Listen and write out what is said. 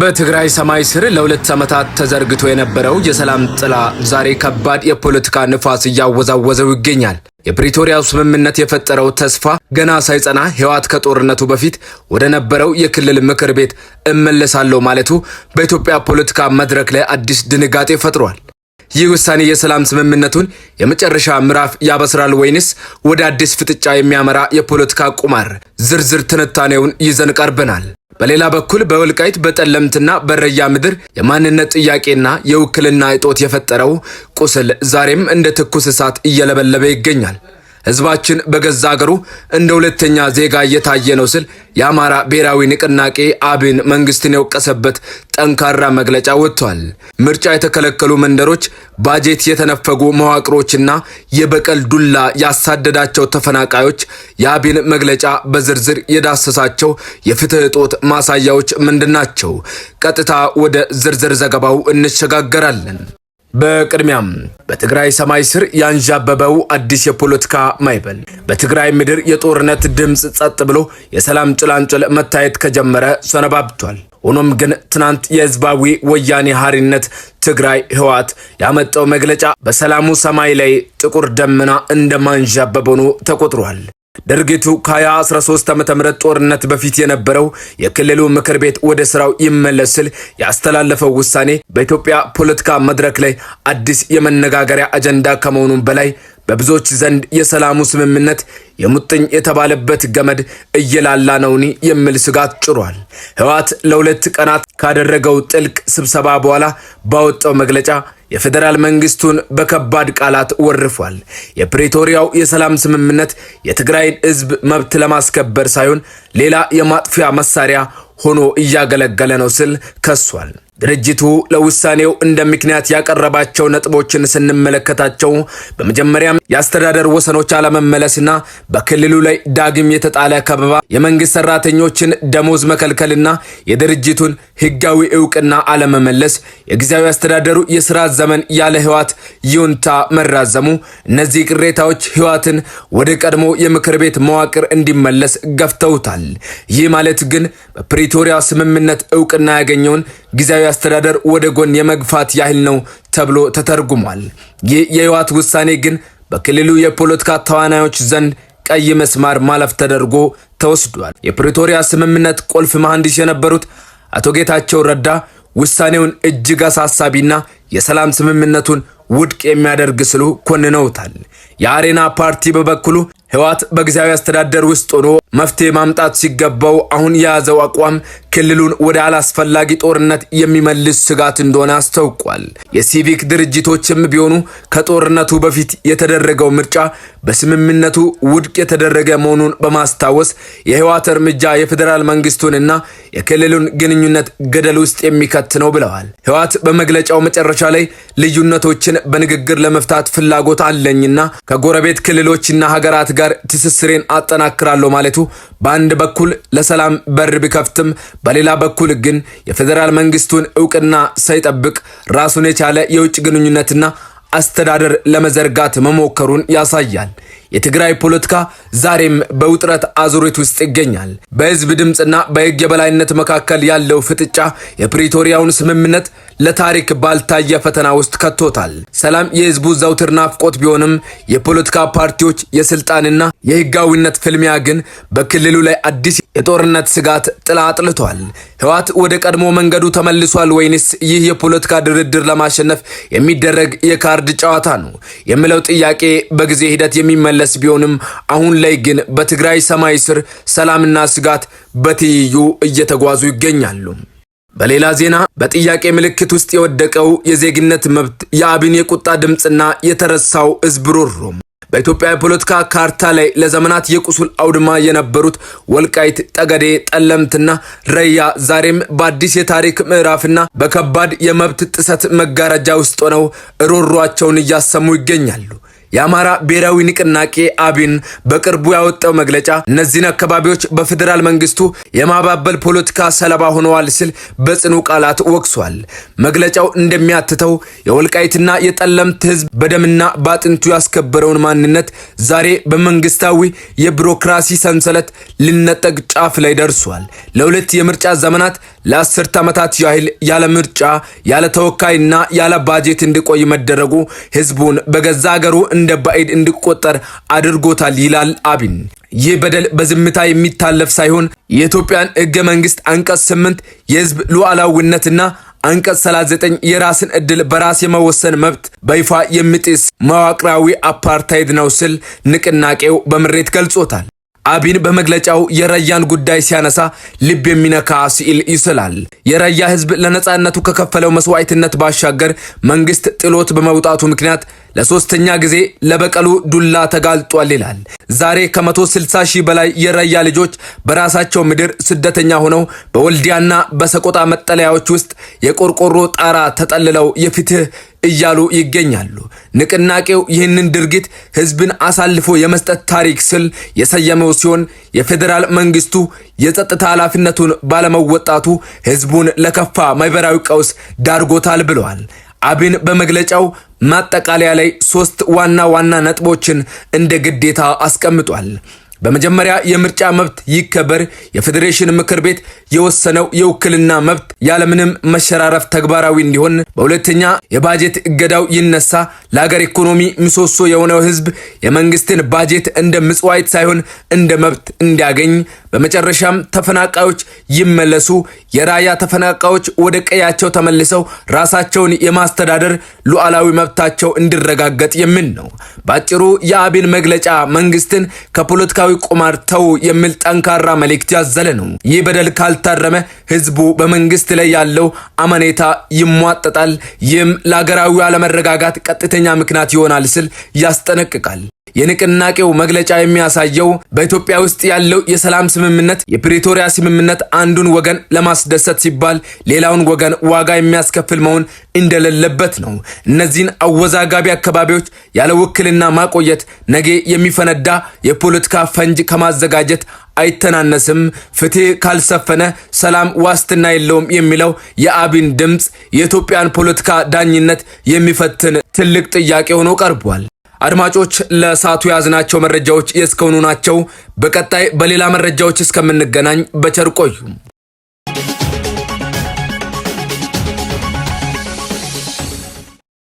በትግራይ ሰማይ ስር ለሁለት ዓመታት ተዘርግቶ የነበረው የሰላም ጥላ ዛሬ ከባድ የፖለቲካ ንፋስ እያወዛወዘው ይገኛል። የፕሪቶሪያው ስምምነት የፈጠረው ተስፋ ገና ሳይጸና ህወሓት ከጦርነቱ በፊት ወደ ነበረው የክልል ምክር ቤት እመለሳለሁ ማለቱ በኢትዮጵያ ፖለቲካ መድረክ ላይ አዲስ ድንጋጤ ፈጥሯል። ይህ ውሳኔ የሰላም ስምምነቱን የመጨረሻ ምዕራፍ ያበስራል ወይንስ ወደ አዲስ ፍጥጫ የሚያመራ የፖለቲካ ቁማር? ዝርዝር ትንታኔውን ይዘን ቀርበናል። በሌላ በኩል በወልቃይት በጠለምትና በረያ ምድር የማንነት ጥያቄና የውክልና እጦት የፈጠረው ቁስል ዛሬም እንደ ትኩስ እሳት እየለበለበ ይገኛል። ህዝባችን በገዛ አገሩ እንደ ሁለተኛ ዜጋ እየታየ ነው ሲል የአማራ ብሔራዊ ንቅናቄ አብን መንግስትን የወቀሰበት ጠንካራ መግለጫ ወጥቷል። ምርጫ የተከለከሉ መንደሮች፣ ባጀት የተነፈጉ መዋቅሮችና የበቀል ዱላ ያሳደዳቸው ተፈናቃዮች የአብን መግለጫ በዝርዝር የዳሰሳቸው የፍትህ እጦት ማሳያዎች ምንድናቸው? ቀጥታ ወደ ዝርዝር ዘገባው እንሸጋገራለን። በቅድሚያም በትግራይ ሰማይ ስር ያንዣበበው አዲስ የፖለቲካ ማዕበል። በትግራይ ምድር የጦርነት ድምጽ ጸጥ ብሎ የሰላም ጭላንጭል መታየት ከጀመረ ሰነባብቷል። ሆኖም ግን ትናንት የህዝባዊ ወያኔ ሓርነት ትግራይ ህወሓት ያመጣው መግለጫ በሰላሙ ሰማይ ላይ ጥቁር ደመና እንደማንዣበብ ሆኖ ተቆጥሯል። ድርጊቱ ከ2013 ዓ.ም ጦርነት በፊት የነበረው የክልሉ ምክር ቤት ወደ ስራው ይመለስ ሲል ያስተላለፈው ውሳኔ በኢትዮጵያ ፖለቲካ መድረክ ላይ አዲስ የመነጋገሪያ አጀንዳ ከመሆኑም በላይ በብዙዎች ዘንድ የሰላሙ ስምምነት የሙጥኝ የተባለበት ገመድ እየላላ ነውኒ የሚል ስጋት ጭሯል። ህወሓት ለሁለት ቀናት ካደረገው ጥልቅ ስብሰባ በኋላ ባወጣው መግለጫ የፌደራል መንግስቱን በከባድ ቃላት ወርፏል። የፕሪቶሪያው የሰላም ስምምነት የትግራይን ህዝብ መብት ለማስከበር ሳይሆን ሌላ የማጥፊያ መሳሪያ ሆኖ እያገለገለ ነው ሲል ከሷል። ድርጅቱ ለውሳኔው እንደ ምክንያት ያቀረባቸው ነጥቦችን ስንመለከታቸው በመጀመሪያም የአስተዳደር ወሰኖች አለመመለስና በክልሉ ላይ ዳግም የተጣለ ከበባ፣ የመንግስት ሰራተኞችን ደሞዝ መከልከልና የድርጅቱን ህጋዊ እውቅና አለመመለስ፣ የጊዜያዊ አስተዳደሩ የስራ ዘመን ያለ ህወሓት ይሁንታ መራዘሙ፣ እነዚህ ቅሬታዎች ህወሓትን ወደ ቀድሞ የምክር ቤት መዋቅር እንዲመለስ ገፍተውታል። ይህ ማለት ግን በፕሪቶሪያ ስምምነት እውቅና ያገኘውን ጊዜያዊ አስተዳደር ወደ ጎን የመግፋት ያህል ነው ተብሎ ተተርጉሟል። ይህ የህወሓት ውሳኔ ግን በክልሉ የፖለቲካ ተዋናዮች ዘንድ ቀይ መስመር ማለፍ ተደርጎ ተወስዷል። የፕሪቶሪያ ስምምነት ቁልፍ መሐንዲስ የነበሩት አቶ ጌታቸው ረዳ ውሳኔውን እጅግ አሳሳቢና የሰላም ስምምነቱን ውድቅ የሚያደርግ ስሉ ኮንነውታል። የአሬና ፓርቲ በበኩሉ ህወሓት በጊዜያዊ አስተዳደር ውስጥ ሆኖ መፍትሄ ማምጣት ሲገባው አሁን የያዘው አቋም ክልሉን ወደ አላስፈላጊ ጦርነት የሚመልስ ስጋት እንደሆነ አስታውቋል። የሲቪክ ድርጅቶችም ቢሆኑ ከጦርነቱ በፊት የተደረገው ምርጫ በስምምነቱ ውድቅ የተደረገ መሆኑን በማስታወስ የህወሓት እርምጃ የፌደራል መንግስቱንና የክልሉን ግንኙነት ገደል ውስጥ የሚከት ነው ብለዋል። ህወሓት በመግለጫው መጨረሻ ላይ ልዩነቶችን በንግግር ለመፍታት ፍላጎት አለኝና ከጎረቤት ክልሎችና ሀገራት ጋር ትስስሬን አጠናክራለሁ ማለቱ በአንድ በኩል ለሰላም በር ቢከፍትም በሌላ በኩል ግን የፌደራል መንግስቱን እውቅና ሳይጠብቅ ራሱን የቻለ የውጭ ግንኙነትና አስተዳደር ለመዘርጋት መሞከሩን ያሳያል። የትግራይ ፖለቲካ ዛሬም በውጥረት አዙሪት ውስጥ ይገኛል። በህዝብ ድምጽና በህግ የበላይነት መካከል ያለው ፍጥጫ የፕሪቶሪያውን ስምምነት ለታሪክ ባልታየ ፈተና ውስጥ ከቶታል። ሰላም የህዝቡ ዘውትር ናፍቆት ቢሆንም የፖለቲካ ፓርቲዎች የስልጣንና የህጋዊነት ፍልሚያ ግን በክልሉ ላይ አዲስ የጦርነት ስጋት ጥላ አጥልቷል። ህወሓት ወደ ቀድሞ መንገዱ ተመልሷል ወይንስ ይህ የፖለቲካ ድርድር ለማሸነፍ የሚደረግ የካርድ ጨዋታ ነው የሚለው ጥያቄ በጊዜ ሂደት የሚመለስ ቢሆንም አሁን ላይ ግን በትግራይ ሰማይ ስር ሰላምና ስጋት በትይዩ እየተጓዙ ይገኛሉ። በሌላ ዜና በጥያቄ ምልክት ውስጥ የወደቀው የዜግነት መብት፣ የአብን የቁጣ ድምጽና የተረሳው ህዝብ ሮሮ በኢትዮጵያ የፖለቲካ ካርታ ላይ ለዘመናት የቁስል አውድማ የነበሩት ወልቃይት፣ ጠገዴ፣ ጠለምትና ረያ ዛሬም በአዲስ የታሪክ ምዕራፍና በከባድ የመብት ጥሰት መጋረጃ ውስጥ ሆነው ሮሯቸውን እያሰሙ ይገኛሉ። የአማራ ብሔራዊ ንቅናቄ አብን በቅርቡ ያወጣው መግለጫ እነዚህን አካባቢዎች በፌደራል መንግስቱ የማባበል ፖለቲካ ሰለባ ሆነዋል ሲል በጽኑ ቃላት ወቅሷል። መግለጫው እንደሚያትተው የወልቃይትና የጠለምት ህዝብ በደምና ባጥንቱ ያስከበረውን ማንነት ዛሬ በመንግስታዊ የቢሮክራሲ ሰንሰለት ሊነጠቅ ጫፍ ላይ ደርሷል። ለሁለት የምርጫ ዘመናት ለ10 ዓመታት ያህል ያለ ምርጫ ያለ ተወካይና ያለ ባጀት እንዲቆይ መደረጉ ህዝቡን በገዛ ሀገሩ እንደ ባዕድ እንዲቆጠር አድርጎታል ይላል አብን። ይህ በደል በዝምታ የሚታለፍ ሳይሆን የኢትዮጵያን ህገ መንግስት አንቀጽ 8 የህዝብ ሉዓላዊነትና አንቀጽ 39 የራስን ዕድል በራስ የመወሰን መብት በይፋ የሚጥስ መዋቅራዊ አፓርታይድ ነው ሲል ንቅናቄው በምሬት ገልጾታል። አብን በመግለጫው የራያን ጉዳይ ሲያነሳ ልብ የሚነካ ሲል ይስላል። የራያ ህዝብ ለነጻነቱ ከከፈለው መስዋዕትነት ባሻገር መንግስት ጥሎት በመውጣቱ ምክንያት ለሶስተኛ ጊዜ ለበቀሉ ዱላ ተጋልጧል ይላል። ዛሬ ከ160 ሺህ በላይ የራያ ልጆች በራሳቸው ምድር ስደተኛ ሆነው በወልዲያና በሰቆጣ መጠለያዎች ውስጥ የቆርቆሮ ጣራ ተጠልለው የፍትህ እያሉ ይገኛሉ። ንቅናቄው ይህንን ድርጊት ህዝብን አሳልፎ የመስጠት ታሪክ ስል የሰየመው ሲሆን የፌዴራል መንግስቱ የጸጥታ ኃላፊነቱን ባለመወጣቱ ህዝቡን ለከፋ ማህበራዊ ቀውስ ዳርጎታል ብለዋል። አብን በመግለጫው ማጠቃለያ ላይ 3 ዋና ዋና ነጥቦችን እንደ ግዴታ አስቀምጧል። በመጀመሪያ የምርጫ መብት ይከበር፣ የፌዴሬሽን ምክር ቤት የወሰነው የውክልና መብት ያለምንም መሸራረፍ ተግባራዊ እንዲሆን። በሁለተኛ የባጀት እገዳው ይነሳ፣ ለሀገር ኢኮኖሚ ምሰሶ የሆነው ህዝብ የመንግስትን ባጀት እንደ ምጽዋዕት ሳይሆን እንደ መብት እንዲያገኝ። በመጨረሻም ተፈናቃዮች ይመለሱ፣ የራያ ተፈናቃዮች ወደ ቀያቸው ተመልሰው ራሳቸውን የማስተዳደር ሉዓላዊ መብታቸው እንዲረጋገጥ የሚል ነው። ባጭሩ የአብን መግለጫ መንግስትን ከፖለቲካዊ ቁማር ተው የሚል ጠንካራ መልእክት ያዘለ ነው። ይህ በደል ካልታረመ ህዝቡ በመንግስት ላይ ያለው አመኔታ ይሟጠጣል። ይህም ለሀገራዊ አለመረጋጋት ቀጥተኛ ምክንያት ይሆናል ሲል ያስጠነቅቃል። የንቅናቄው መግለጫ የሚያሳየው በኢትዮጵያ ውስጥ ያለው የሰላም ስምምነት የፕሪቶሪያ ስምምነት አንዱን ወገን ለማስደሰት ሲባል ሌላውን ወገን ዋጋ የሚያስከፍል መሆን እንደሌለበት ነው። እነዚህን አወዛጋቢ አካባቢዎች ያለ ውክልና ማቆየት ነገ የሚፈነዳ የፖለቲካ ፈንጅ ከማዘጋጀት አይተናነስም። ፍትህ ካልሰፈነ ሰላም ዋስትና የለውም የሚለው የአብን ድምጽ የኢትዮጵያን ፖለቲካ ዳኝነት የሚፈትን ትልቅ ጥያቄ ሆኖ ቀርቧል። አድማጮች ለሳቱ ያዝናቸው መረጃዎች የእስካሁኑ ናቸው። በቀጣይ በሌላ መረጃዎች እስከምንገናኝ በቸር ቆዩ።